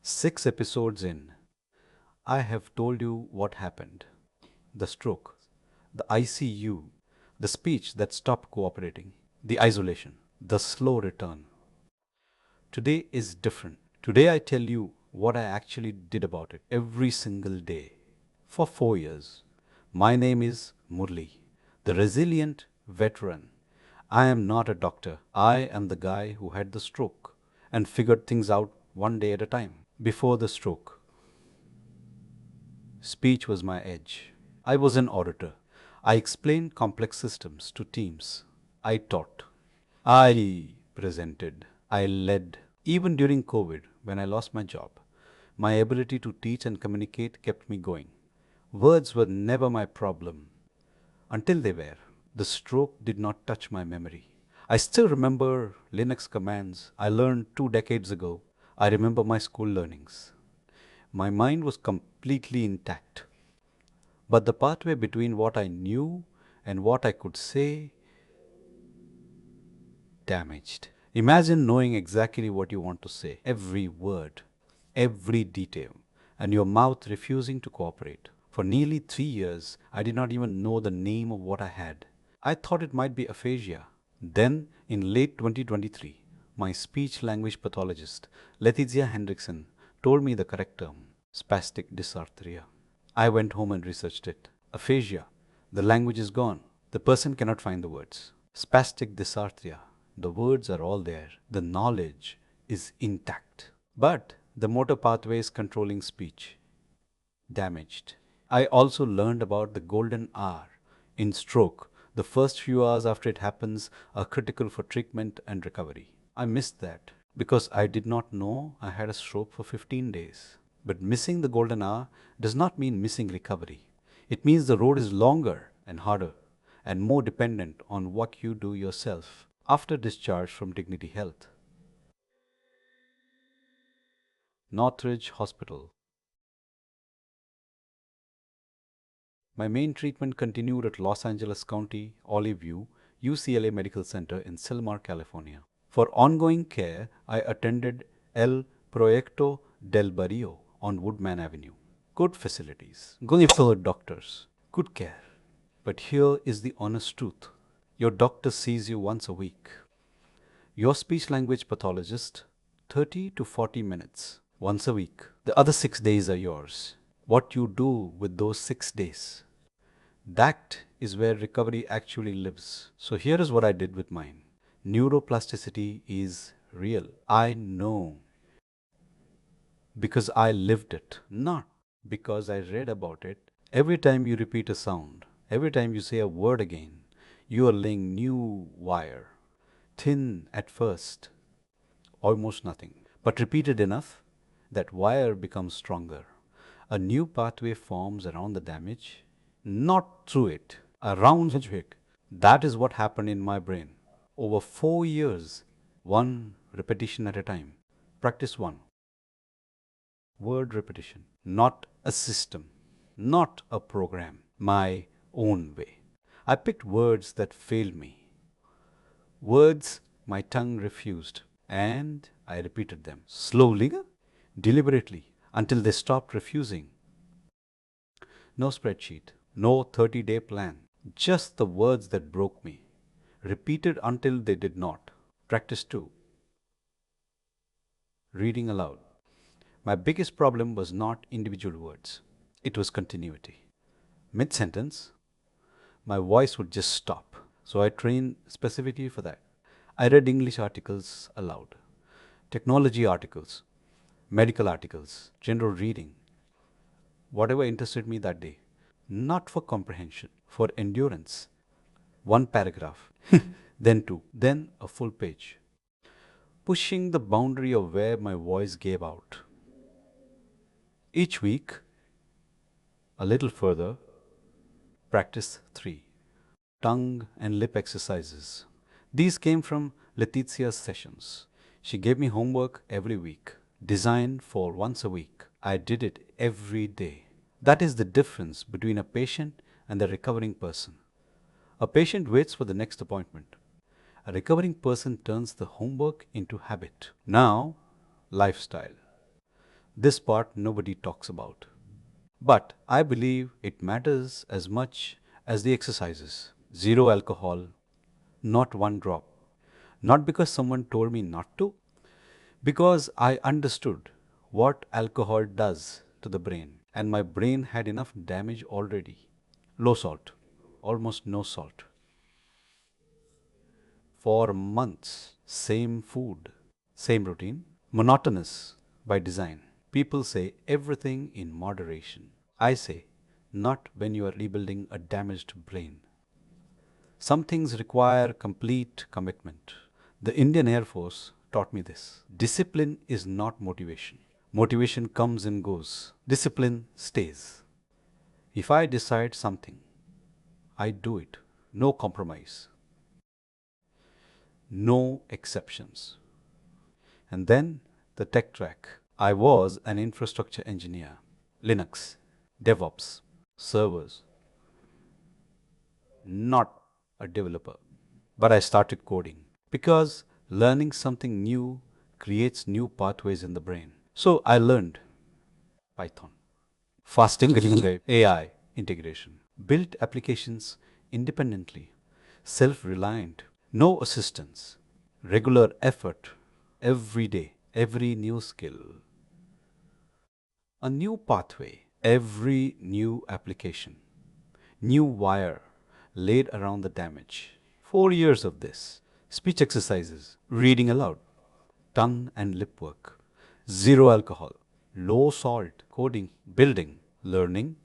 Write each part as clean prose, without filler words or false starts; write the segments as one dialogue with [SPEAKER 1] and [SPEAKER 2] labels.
[SPEAKER 1] 6 episodes in, I have told you what happened. The stroke, the ICU, the speech that stopped cooperating, the isolation, the slow return. Today is different. Today I tell you what I actually did about it every single day. For 4 years. My name is Murli, the resilient veteran. I am not a doctor. I am the guy who had the stroke and figured things out one day at a time. Before the stroke, speech was my edge. I was an orator. I explained complex systems to teams. I taught. I presented. I led. Even during COVID, when I lost my job, my ability to teach and communicate kept me going. Words were never my problem until they were. The stroke did not touch my memory. I still remember Linux commands I learned 2 decades ago. I remember my school learnings. My mind was completely intact. But the pathway between what I knew and what I could say, damaged. Imagine knowing exactly what you want to say, every word, every detail, and your mouth refusing to cooperate. For nearly 3 years, I did not even know the name of what I had. I thought it might be aphasia. Then, in late 2023, my speech language pathologist, Letitia Hendrickson, told me the correct term, spastic dysarthria. I went home and researched it. Aphasia, the language is gone. The person cannot find the words. Spastic dysarthria, the words are all there. The knowledge is intact. But the motor pathways controlling speech, damaged. I also learned about the golden hour in stroke. The first few hours after it happens are critical for treatment and recovery. I missed that because I did not know I had a stroke for 15 days. But missing the golden hour does not mean missing recovery. It means the road is longer and harder and more dependent on what you do yourself after discharge from Dignity Health. Northridge Hospital. My main treatment continued at Los Angeles County, Olive View, UCLA Medical Center in Silmar, California. For ongoing care, I attended El Proyecto del Barrio on Woodman Avenue. Good facilities, good doctors, good care. But here is the honest truth. Your doctor sees you once a week. Your speech language pathologist, 30 to 40 minutes, once a week. The other 6 days are yours. What you do with those 6 days, that is where recovery actually lives. So here is what I did with mine. Neuroplasticity is real. I know because I lived it, not because I read about it. Every time you repeat a sound, every time you say a word again, you are laying new wire. Thin at first, almost nothing, but repeated enough, that wire becomes stronger. A new pathway forms around the damage, not through it, around it. That is what happened in my brain. Over 4 years, one repetition at a time. Practice one. Word repetition, not a system, not a program, my own way. I picked words that failed me, words my tongue refused, and I repeated them slowly, deliberately, until they stopped refusing. No spreadsheet, no 30-day plan, just the words that broke me, repeated until they did not. Practice 2. Reading aloud. My biggest problem was not individual words, it was continuity. Mid-sentence, my voice would just stop. So I trained specifically for that. I read English articles aloud, technology articles, medical articles, general reading, whatever interested me that day. Not for comprehension, for endurance. One paragraph, then two, then a full page. Pushing the boundary of where my voice gave out. Each week, a little further, practice 3. Tongue and lip exercises. These came from Letitia's sessions. She gave me homework every week, designed for once a week. I did it every day. That is the difference between a patient and a recovering person. A patient waits for the next appointment. A recovering person turns the homework into habit. Now, lifestyle. This part nobody talks about. But I believe it matters as much as the exercises. Zero alcohol, not one drop. Not because someone told me not to, because I understood what alcohol does to the brain, and my brain had enough damage already. Low salt, almost no salt. For months, same food, same routine, monotonous by design. People say everything in moderation. I say, not when you are rebuilding a damaged brain. Some things require complete commitment. The Indian Air Force taught me this. Discipline is not motivation. Motivation comes and goes. Discipline stays. If I decide something, I do it. No compromise. No exceptions. And then the tech track. I was an infrastructure engineer. Linux, DevOps, servers, not a developer. But I started coding because learning something new creates new pathways in the brain. So I learned Python, fasting AI integration, built applications independently, self reliant, no assistance, regular effort, every day, every new skill, a new pathway, every new application, new wire laid around the damage. 4 years of this. Speech exercises, reading aloud, tongue and lip work, zero alcohol, low salt, coding, building, learning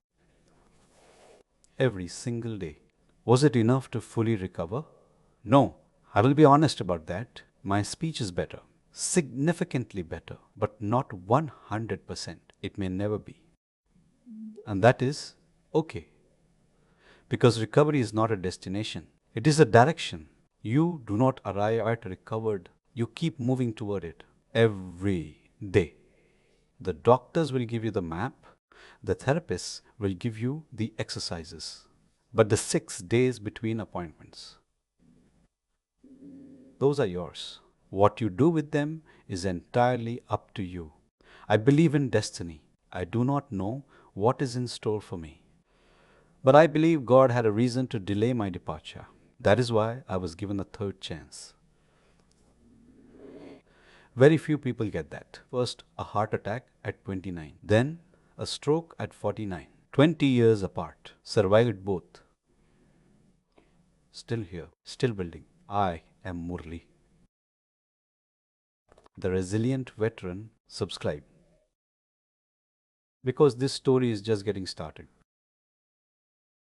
[SPEAKER 1] every single day. Was it enough to fully recover? No, I will be honest about that. My speech is better, significantly better, but not 100%. It may never be. And that is okay. Because recovery is not a destination, it is a direction. You do not arrive at recovered, you keep moving toward it every day. The doctors will give you the map, the therapists will give you the exercises. But the 6 days between appointments, those are yours. What you do with them is entirely up to you. I believe in destiny. I do not know what is in store for me. But I believe God had a reason to delay my departure. That is why I was given a third chance. Very few people get that. First, a heart attack at 29, then a stroke at 49. 20 years apart. Survived both. Still here, still building. I am Murli, the resilient veteran. Subscribe. Because this story is just getting started.